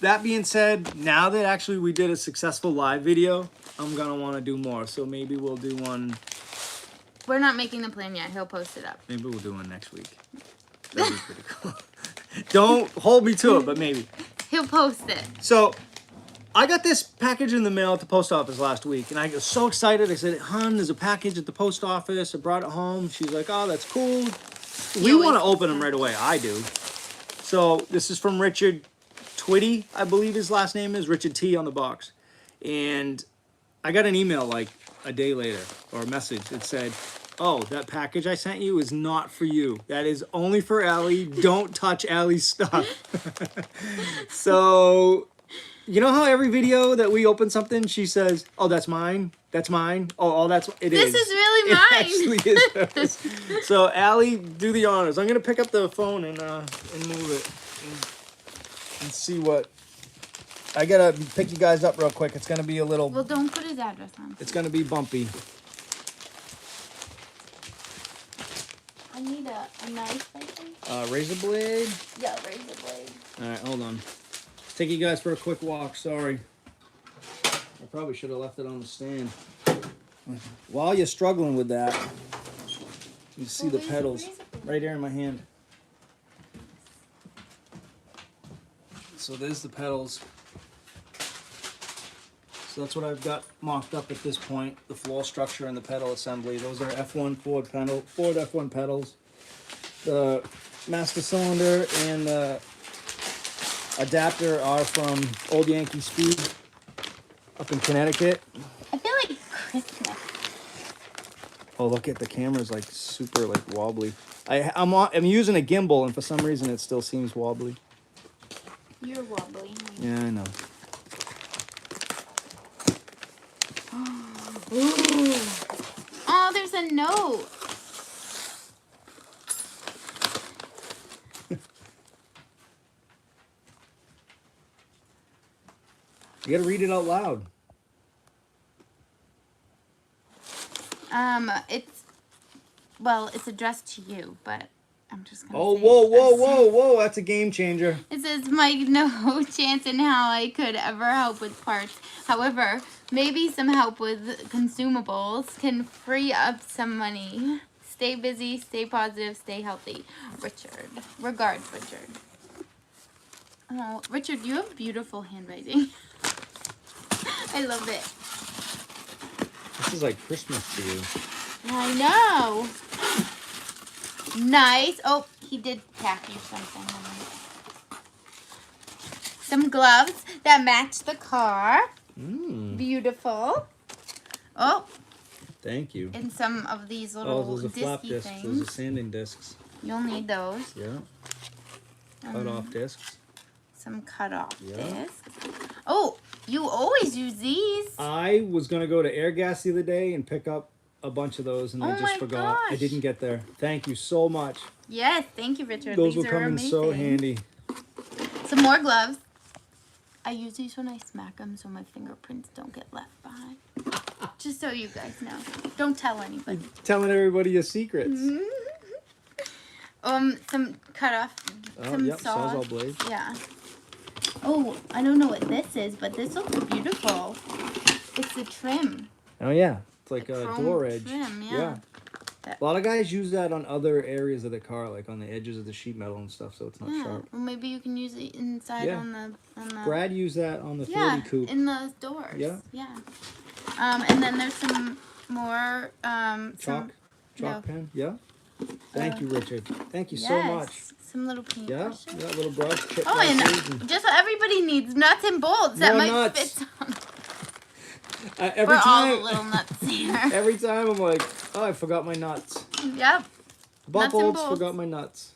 That being said, now that actually we did a successful live video, I'm gonna want to do more. So maybe we'll do one. We're not making the plan yet. He'll post it up. Maybe we'll do one next week. That'd be pretty cool. Don't hold me to it, but maybe. He'll post it. So I got this package in the mail at the post office last week, and I was so excited. I said, "Hon, there's a package at the post office." I brought it home. She's like, "Oh, that's cool." We want to open them right away. I do. So this is from Richard Twitty, I believe his last name is. Richard T on the box. And I got an email like a day later, or a message that said, "Oh, that package I sent you is not for you. That is only for Allie. Don't touch Allie's stuff." So, you know how every video that we open something, she says, "Oh, that's mine. That's mine. Oh, that's it is. This is really mine." It actually is hers. So, Allie, do the honors. I'm gonna pick up the phone and move it and see what. I gotta pick you guys up real quick. It's gonna be a little. Well, don't put his address on. It's gonna be bumpy. I need a knife, I think. Razor blade. Yeah, razor blade. All right, hold on. Take you guys for a quick walk. Sorry. I probably should have left it on the stand. While you're struggling with that, you see the pedals right there in my hand. So there's the pedals. So that's what I've got mocked up at this point. The floor structure and the pedal assembly. Those are F1 Ford F1 pedals. The master cylinder and the adapter are from Old Yankee Speed up in Connecticut. I feel like Christmas. Oh, look at the camera's like super like wobbly. I'm using a gimbal and for some reason it still seems wobbly. You're wobbly. Yeah, I know. Ooh. Oh, there's a note. You gotta read it out loud. It's addressed to you, but I'm just gonna Oh, say whoa! That's a game changer. It says, "Mike, no chance in how I could ever help with parts. However, maybe some help with consumables can free up some money. Stay busy, stay positive, stay healthy. Richard." Regards, Richard. Oh, Richard, you have beautiful handwriting. I love it. This is like Christmas to you. I know. Nice. Oh, he did pack you something. Some gloves that match the car. Beautiful. Oh. Thank you. And some of these little those are flap disky discs. things. Those are sanding discs. You'll need those. Yeah. Cut off discs. Some cut off Yeah. discs. Oh, you always use these. I was gonna go to Air Gas the other day and pick up a bunch of those, and I Oh just my forgot. I gosh. didn't get there. Thank you so much. Yes, thank you, Richard. Those these will are come in amazing. so handy. Some more gloves. I use these when I smack them so my fingerprints don't get left behind. Just so you guys know. Don't tell anybody. Telling everybody your secrets. Some cut off. Some Yep, saws. Sawzall blades. Yeah. Oh, I don't know what this is, but this looks beautiful. It's the trim. Oh yeah, it's like The a chrome door edge. trim, yeah. A lot of guys use that on other areas of the car, like on the edges of the sheet metal and stuff, so it's not Yeah. sharp. Well, maybe you can use it inside Yeah. on the. Brad used that on the 30 Yeah, Coupe. in the doors. Yeah. Yeah. And then there's some more. Chalk no. pen. Yeah. Thank you, Richard. Thank you so Yes, much. Some little paint Yeah, brushes. yeah, little brush. Chip Oh, brushes and just what everybody needs, nuts and bolts that More might nuts. fit some. every We're all time, the little nuts here. every time I'm like, oh, I forgot my nuts. Yep. Butt Nuts and bolts, bolts. forgot my nuts.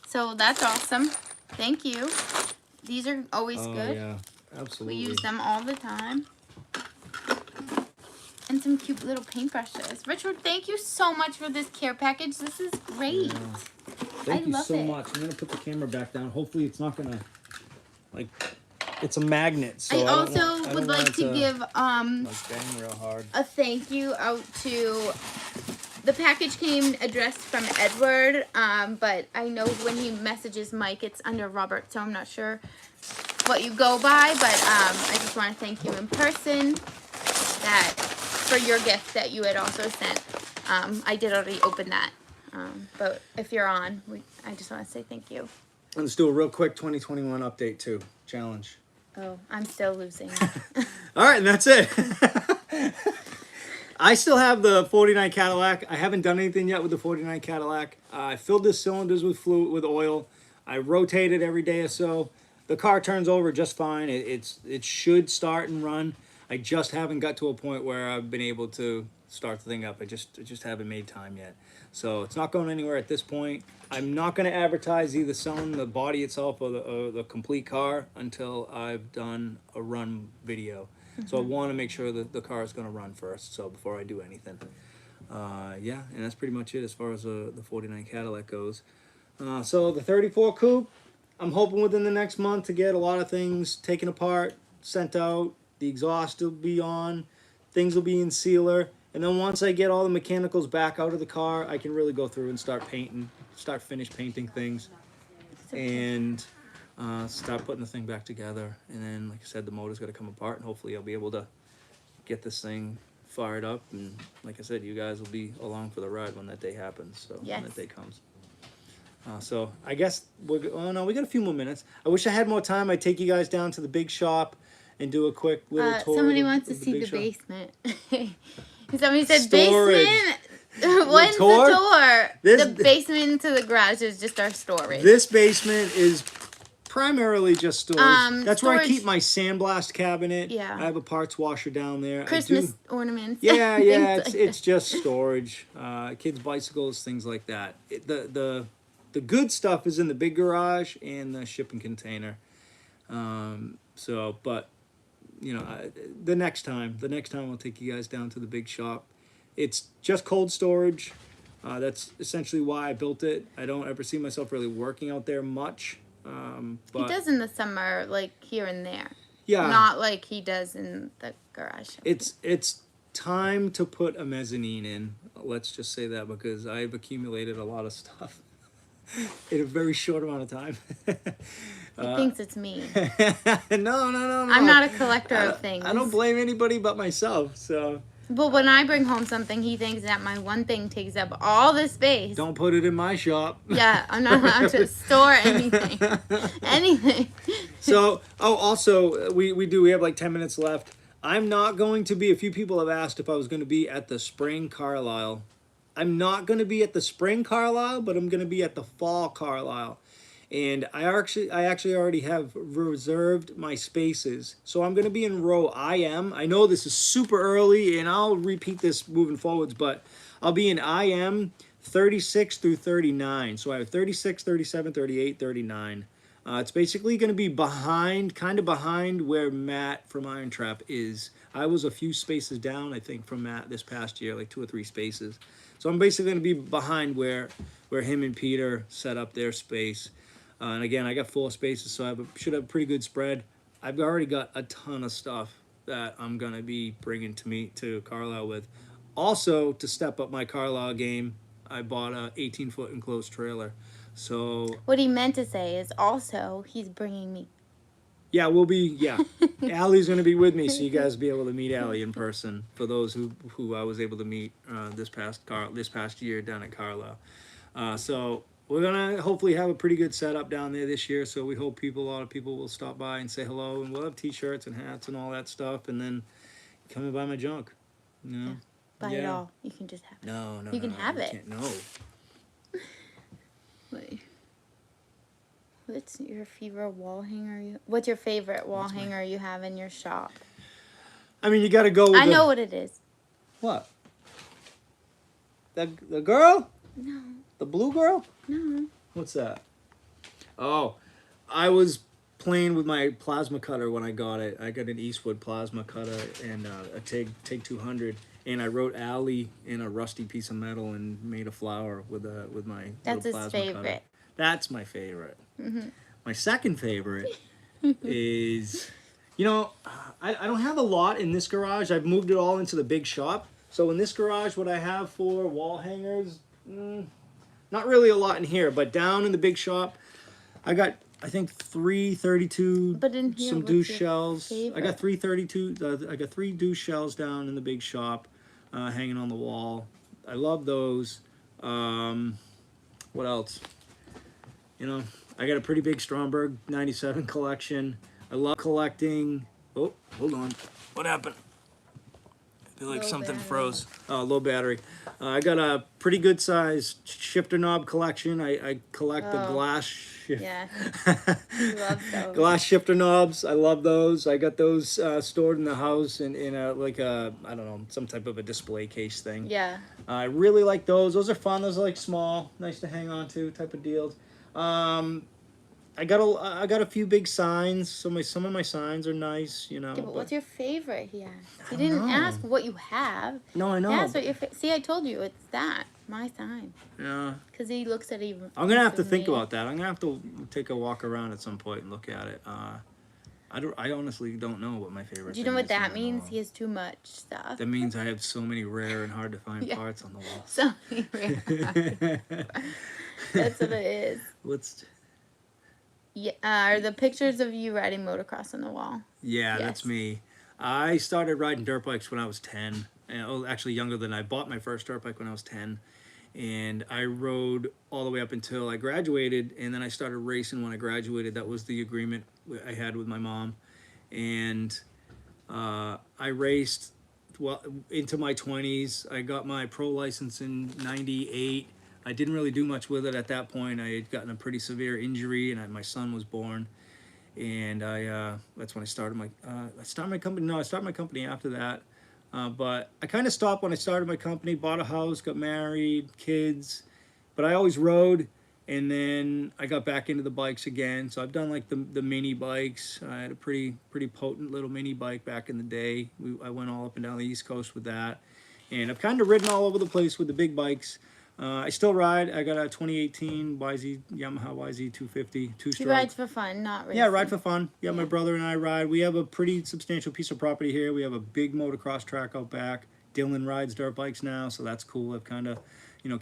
So that's awesome. Thank you. These are always Oh good. yeah, We absolutely. use them all the time. And some cute little paintbrushes. Richard, thank you so much for this care package. This is great. Yeah. Thank you love so it. much. I'm gonna put the camera back down. Hopefully it's not gonna, like, it's a magnet. So I don't also want- I would don't want like it to give like bang real hard. a thank you out to, the package came addressed from Edward, but I know when he messages Mike, it's under Robert, so I'm not sure what you go by, but I just want to thank you in person that for your gift that you had also sent. I did already open that, but if you're on, I just want to say thank you. Let's do a real quick 2021 update too. Challenge. Oh, I'm still losing. All right, and that's it. I still have the 49 Cadillac. I haven't done anything yet with the 49 Cadillac. I filled the cylinders with with oil. I rotate it every day or so. The car turns over just fine. It should start and run. I just haven't got to a point where I've been able to start the thing up. I just haven't made time yet. So it's not going anywhere at this point. I'm not going to advertise either selling the body itself or the complete car until I've done a run video. So I want to make sure that the car is going to run first, so before I do anything. Yeah, and that's pretty much it as far as the 49 Cadillac goes. So the 34 Coupe, I'm hoping within the next month to get a lot of things taken apart, sent out. The exhaust will be on, things will be in sealer, and then once I get all the mechanicals back out of the car, I can really go through and start finish painting things, and start putting the thing back together. And then, like I said, the motor's got to come apart, and hopefully I'll be able to get this thing fired up. And like I said, you guys will be along for the ride when that day happens. So Yes. when that day comes. So I guess we got a few more minutes. I wish I had more time. I'd take you guys down to the big shop and do a quick little tour. Somebody of wants to the see big the shop. basement. Somebody said Storage. basement. When's tour? the tour? This- The basement into the garage is just our storage. This basement is primarily just storage. That's where I storage- keep my sandblast cabinet. Yeah. I have a parts washer down there. Christmas ornaments. Yeah, things yeah, like it's just storage. Kids' bicycles, things like that. The good stuff is in the big garage and the shipping container. But you know, the next time I'll take you guys down to the big shop. It's just cold storage. That's essentially why I built it. I don't ever see myself really working out there much. But He does in the summer, like here and there. yeah, Not like he does in the garage. it's time to put a mezzanine in. Let's just say that, because I've accumulated a lot of stuff in a very short amount of time. He thinks it's me. No. I'm not a collector of things. I don't blame anybody but myself. So But when I bring home something, he thinks that my one thing takes up all the space. don't put it in my shop. Yeah, I'm not allowed to store anything. Anything. So, also, we have like 10 minutes left. I'm not going to be, a few people have asked if I was going to be at the Spring Carlisle. I'm not going to be at the Spring Carlisle, but I'm going to be at the Fall Carlisle. And I actually already have reserved my spaces. So I'm going to be in row IM. I know this is super early, and I'll repeat this moving forwards, but I'll be in IM 36 through 39. So I have 36, 37, 38, 39. It's basically going to be kind of behind where Matt from Iron Trap is. I was a few spaces down, I think, from Matt this past year, like 2 or 3 spaces. So I'm basically going to be behind where him and Peter set up their space. And again, I got 4 spaces, so I should have a pretty good spread. I've already got a ton of stuff that I'm going to be bringing to Carlisle with. Also, to step up my Carlisle game, I bought a 18-foot enclosed trailer. So What he meant to say is also he's bringing me. yeah, Alli's going to be with me, so you guys will be able to meet Alli in person. For those who I was able to meet this past year down at Carlisle. So we're gonna hopefully have a pretty good setup down there this year. So we hope a lot of people will stop by and say hello, and we'll have T-shirts and hats and all that stuff, and then come and buy my junk. You know, Buy it all. You can just have it. No, You can have it. can't. No. Wait. What's your favorite wall hanger? What's your favorite wall hanger you have in your shop? I mean, you got to go with I know what it is. What? The girl? No. The blue girl? No. What's that? Oh, I was playing with my plasma cutter when I got it. I got an Eastwood plasma cutter and a TIG 200, and I wrote Alli in a rusty piece of metal and made a flower with my That's little his plasma favorite. cutter. That's my favorite. Mm-hmm. My second favorite is, I don't have a lot in this garage. I've moved it all into the big shop. So in this garage, what I have for wall hangers, not really a lot in here, but down in the big shop, I got, I think, 332 But in here, some what's douche your shells. favorite? I got 332. I got 3 douche shells down in the big shop, hanging on the wall. I love those. What else? I got a pretty big Stromberg 97 collection. I love collecting. Oh, hold on. What happened? I feel like Low something battery. froze. Low battery. I got a pretty good size shifter knob collection. I collect the glass Yeah. You love those. glass shifter knobs. I love those. I got those stored in the house in a like a, I don't know, some type of a display case thing. Yeah. I really like those. Those are fun. Those are like small, nice to hang on to type of deals. I got a few big signs. So some of my signs are nice, Yeah, but but what's your favorite? He asked. He don't didn't know. ask what you have. No, I know. He asked what your see. I told you it's that my sign. Yeah. Because he looks at it. I'm gonna have to think about that. I'm gonna have to take a walk around at some point and look at it. I honestly don't know what my favorite. Do you know thing what is that anymore. means? He has too much stuff. That means I have so many rare and hard to find Yeah. parts on the wall. So that's what it is. What's? Yeah, are the pictures of you riding motocross on the wall? Yeah, Yes. that's me. I started riding dirt bikes when I was 10. Actually younger than I bought my first dirt bike when I was 10. And I rode all the way up until I graduated, and then I started racing when I graduated. That was the agreement I had with my mom. And I raced into my 20s. I got my pro license in 98. I didn't really do much with it at that point. I had gotten a pretty severe injury, and my son was born. And that's when I started my company. No, I started my company after that. But I kind of stopped when I started my company, bought a house, got married, kids. But I always rode, and then I got back into the bikes again. So I've done like the mini bikes. I had a pretty potent little mini bike back in the day. I went all up and down the East Coast with that. And I've kind of ridden all over the place with the big bikes. I still ride. I got a 2018 Yamaha YZ250 He two-stroke. rides for fun, not racing. Yeah, ride for fun. Yeah, my brother and I ride. We have a pretty substantial piece of property here. We have a big motocross track out back. Dylan rides dirt bikes now, so that's cool. I've kind of,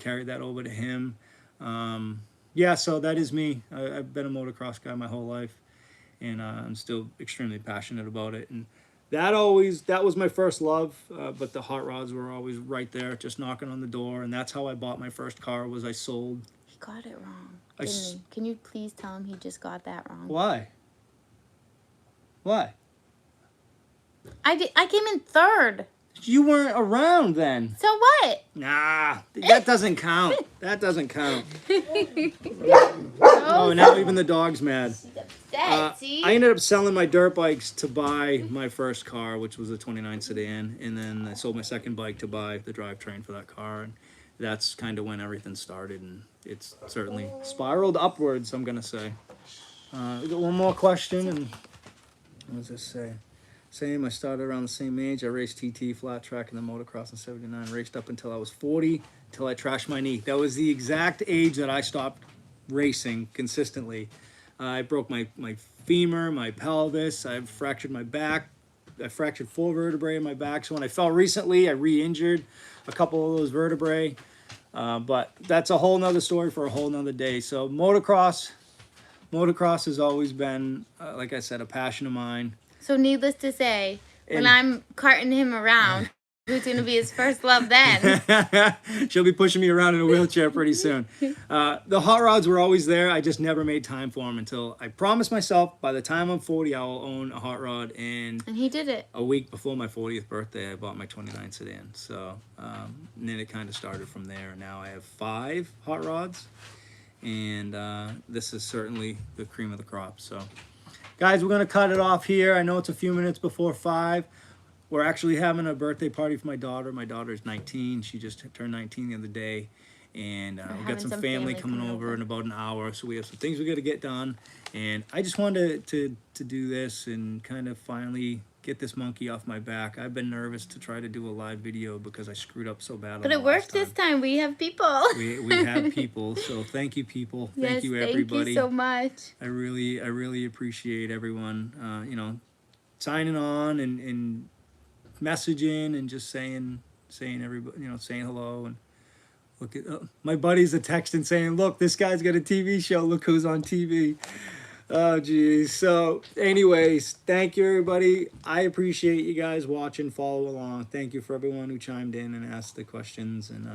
carried that over to him. Yeah, so that is me. I've been a motocross guy my whole life, and I'm still extremely passionate about it. And that was my first love, but the hot rods were always right there, just knocking on the door. And that's how I bought my first car. I sold. He got it wrong. Didn't he? Can you please tell him he just got that wrong? Why? I came in third. You weren't around then. So what? Nah, that doesn't count. That doesn't count. Oh, Now even the dog's mad. he's upset. See? I ended up selling my dirt bikes to buy my first car, which was a 29 sedan, and then I sold my second bike to buy the drivetrain for that car, and that's kind of when everything started, and it's certainly spiraled upwards, I'm gonna say. We got one more question, and what does this say? Same, I started around the same age. I raced TT, flat track, and then motocross in 79. Raced up until I was 40, until I trashed my knee. That was the exact age that I stopped racing consistently. I broke my femur, my pelvis. I fractured my back. I fractured 4 vertebrae in my back. So when I fell recently, I re-injured a couple of those vertebrae. But that's a whole nother story for a whole nother day. So motocross has always been, like I said, a passion of mine. So needless to say, when And- I'm carting him around, who's going to be his first love then? She'll be pushing me around in a wheelchair pretty soon. The hot rods were always there. I just never made time for them until I promised myself by the time I'm 40, I will own a hot rod. And he did it. a week before my 40th birthday, I bought my 29 sedan. So and then it kind of started from there. And now I have 5 hot rods. And this is certainly the cream of the crop. So, guys, we're going to cut it off here. I know it's a few minutes before 5. We're actually having a birthday party for my daughter. My daughter is 19. She just turned 19 the other day. And we've got some family coming over in about an hour. So we have some things we got to get done. And I just wanted to do this and kind of finally get this monkey off my back. I've been nervous to try to do a live video because I screwed up so bad. But it worked this time. We have people. We have people. So thank you, people. Yes, thank you, everybody. Thank you so much. I really appreciate everyone. You know, signing on and messaging and just saying everybody, you know, saying hello. And look at my buddies are texting saying, look, this guy's got a TV show. Look who's on TV. Oh, geez. So, anyways, thank you, everybody. I appreciate you guys watching, follow along. Thank you for everyone who chimed in and asked the questions. And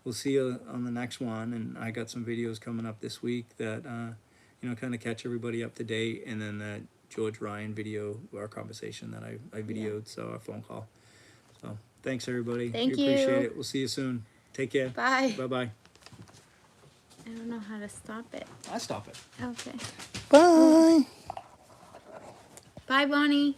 we'll see you on the next one. And I got some videos coming up this week that, you know, kind of catch everybody up to date. And then that George Ryan video, our conversation that I videoed, so our phone call. So, thanks, everybody. Thank we you. appreciate it. We'll see you soon. Take care. Bye. Bye-bye. I don't know how to stop it. I stop it. Okay. Bye. Bye, Bonnie.